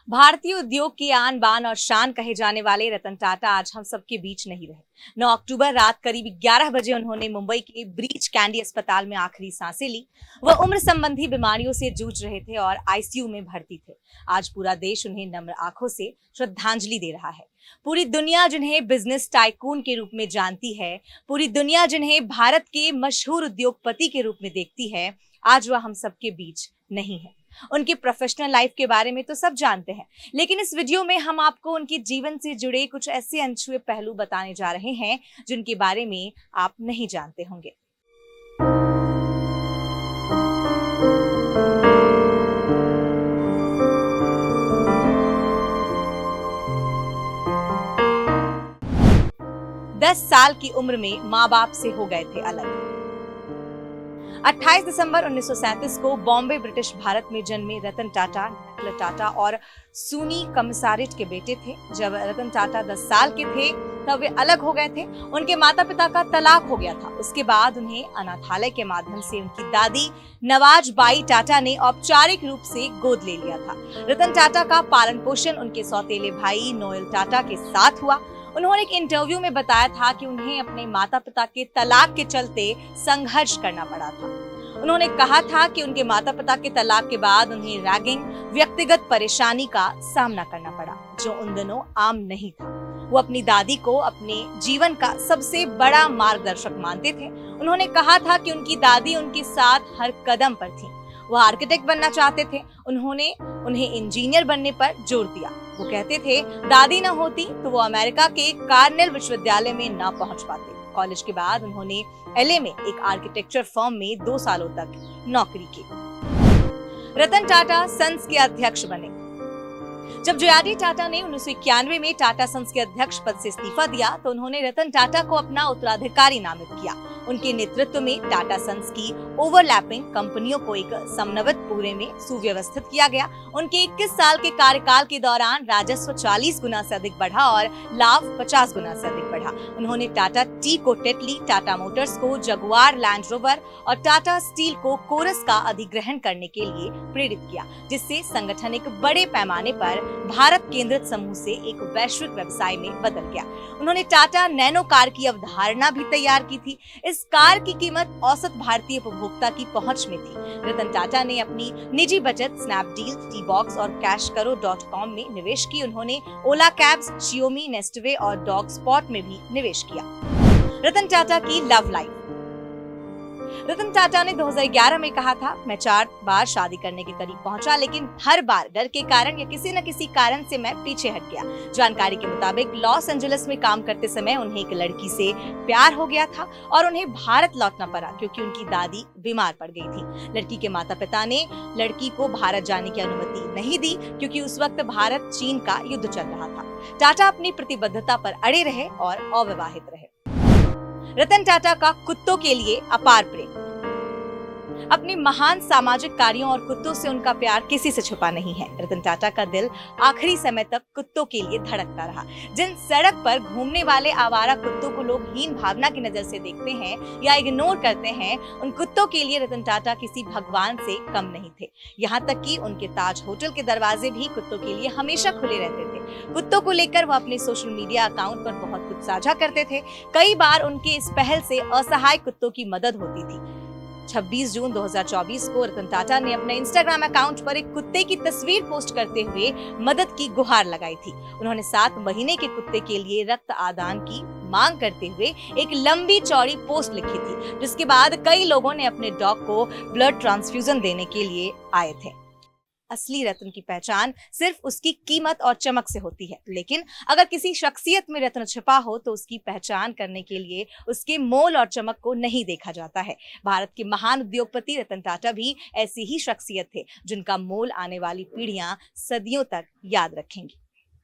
भारतीय उद्योग की आन बान और शान कहे जाने वाले रतन टाटा आज हम सबके बीच नहीं रहे। 9 अक्टूबर रात करीब 11 बजे उन्होंने मुंबई के ब्रीच कैंडी अस्पताल में आखिरी सांसें ली। वह उम्र संबंधी बीमारियों से जूझ रहे थे और आईसीयू में भर्ती थे। आज पूरा देश उन्हें नम्र आंखों से श्रद्धांजलि दे रहा है। पूरी दुनिया जिन्हें बिजनेस टाइकून के रूप में जानती है, पूरी दुनिया जिन्हें भारत के मशहूर उद्योगपति के रूप में देखती है, आज वह हम सबके बीच नहीं है। उनकी प्रोफेशनल लाइफ के बारे में तो सब जानते हैं, लेकिन इस वीडियो में हम आपको उनके जीवन से जुड़े कुछ ऐसे अनछुए पहलू बताने जा रहे हैं जिनके बारे में आप नहीं जानते होंगे। दस साल की उम्र में माँ बाप से हो गए थे अलग। 28 दिसंबर 1937 को बॉम्बे ब्रिटिश भारत में जन्मे रतन टाटा और सुनी कमिसारिट के बेटे थे। जब रतन टाटा 10 साल के थे तब वे अलग हो गए थे। उनके माता पिता का तलाक हो गया था। उसके बाद उन्हें अनाथालय के माध्यम से उनकी दादी नवाज बाई टाटा ने औपचारिक रूप से गोद ले लिया था। रतन टाटा का पालन पोषण उनके सौतेले भाई नोएल टाटा के साथ हुआ। उन्होंने एक इंटरव्यू में बताया था कि उन्हें अपने माता पिता के तलाक के चलते संघर्ष करना पड़ा था। उन्होंने कहा था कि उनके माता पिता के तलाक के बाद उन्हें रैगिंग, व्यक्तिगत परेशानी का सामना करना पड़ा, जो उन दिनों आम नहीं था। वो अपनी दादी को अपने जीवन का सबसे बड़ा मार्गदर्शक मानते थे। उन्होंने कहा था कि उनकी दादी उनके साथ हर कदम पर थी। वह आर्किटेक्ट बनना चाहते थे। उन्होंने उन्हें इंजीनियर बनने पर जोर दिया। वो कहते थे दादी न होती तो वो अमेरिका के कार्नेल विश्वविद्यालय में न पहुंच पाते। कॉलेज के बाद उन्होंने एलए में एक आर्किटेक्चर फर्म में 2 सालों तक नौकरी की। रतन टाटा सन्स के अध्यक्ष बने। जब जे.आर.डी. टाटा ने 1991 में टाटा सन्स के अध्यक्ष पद से इस्तीफा दिया तो उन्होंने रतन टाटा को अपना उत्तराधिकारी नामित किया। उनके नेतृत्व में टाटा सन्स की ओवरलैपिंग कंपनियों को एक समन्वित पूरे में सुव्यवस्थित किया गया। उनके 21 साल के कार्यकाल के दौरान राजस्व 40 गुना से अधिक बढ़ा और लाभ 50 गुना से अधिक बढ़ा। उन्होंने टाटा टी को टेटली, टाटा मोटर्स को जगुआर लैंड रोवर और टाटा स्टील को कोरस का अधिग्रहण करने के लिए प्रेरित किया, जिससे संगठन एक बड़े पैमाने पर भारत केंद्रित समूह से एक वैश्विक व्यवसाय में बदल गया। उन्होंने टाटा नैनो कार की अवधारणा भी तैयार की थी। इस कार की कीमत औसत भारतीय उपभोक्ता की पहुंच में थी। रतन टाटा ने अपनी निजी बचत स्नैपडील, टी बॉक्स और cashkaro.com में निवेश की। उन्होंने ओला कैब्स, शियोमी, नेस्टवे और डॉग स्पॉट में भी निवेश किया। रतन टाटा की लव लाइफ। रतन टाटा ने 2011 में कहा था, मैं 4 बार शादी करने के करीब पहुंचा, लेकिन हर बार डर के कारण या किसी न किसी कारण से मैं पीछे हट गया। जानकारी के मुताबिक लॉस एंजलिस में काम करते समय उन्हें एक लड़की से प्यार हो गया था और उन्हें भारत लौटना पड़ा क्योंकि उनकी दादी बीमार पड़ गई थी। लड़की के माता पिता ने लड़की को भारत जाने की अनुमति नहीं दी क्योंकि उस वक्त भारत चीन का युद्ध चल रहा था। टाटा अपनी प्रतिबद्धता पर अड़े रहे और अविवाहित रहे। रतन टाटा का कुत्तों के लिए अपार प्रेम। अपने महान सामाजिक कार्यों और कुत्तों से उनका प्यार किसी से छुपा नहीं है। रतन टाटा का दिल आखिरी समय तक कुत्तों के लिए धड़कता रहा। जिन सड़क पर घूमने वाले आवारा कुत्तों को लोग हीन भावना की नजर से देखते हैं या इग्नोर करते हैं, उन कुत्तों के लिए रतन टाटा किसी भगवान से कम नहीं थे। यहाँ तक कि उनके ताज होटल के दरवाजे भी कुत्तों के लिए हमेशा खुले रहते थे। कुत्तों को लेकर वह अपने सोशल मीडिया अकाउंट पर बहुत कुछ साझा करते थे। कई बार उनके इस पहल से असहाय कुत्तों की मदद होती थी। 26 जून 2024 को रतन टाटा ने अपने इंस्टाग्राम अकाउंट पर एक कुत्ते की तस्वीर पोस्ट करते हुए मदद की गुहार लगाई थी। उन्होंने 7 महीने के कुत्ते के लिए रक्त आदान की मांग करते हुए एक लंबी चौड़ी पोस्ट लिखी थी, जिसके बाद कई लोगों ने अपने डॉग को ब्लड ट्रांसफ्यूजन देने के लिए आए थे। असली रत्न की पहचान सिर्फ उसकी कीमत और चमक से होती है, लेकिन अगर किसी शख्सियत में रत्न छिपा हो तो उसकी पहचान करने के लिए उसके मोल और चमक को नहीं देखा जाता है। भारत के महान उद्योगपति रतन टाटा भी ऐसी ही शख्सियत थे, जिनका मोल आने वाली पीढ़ियां सदियों तक याद रखेंगी।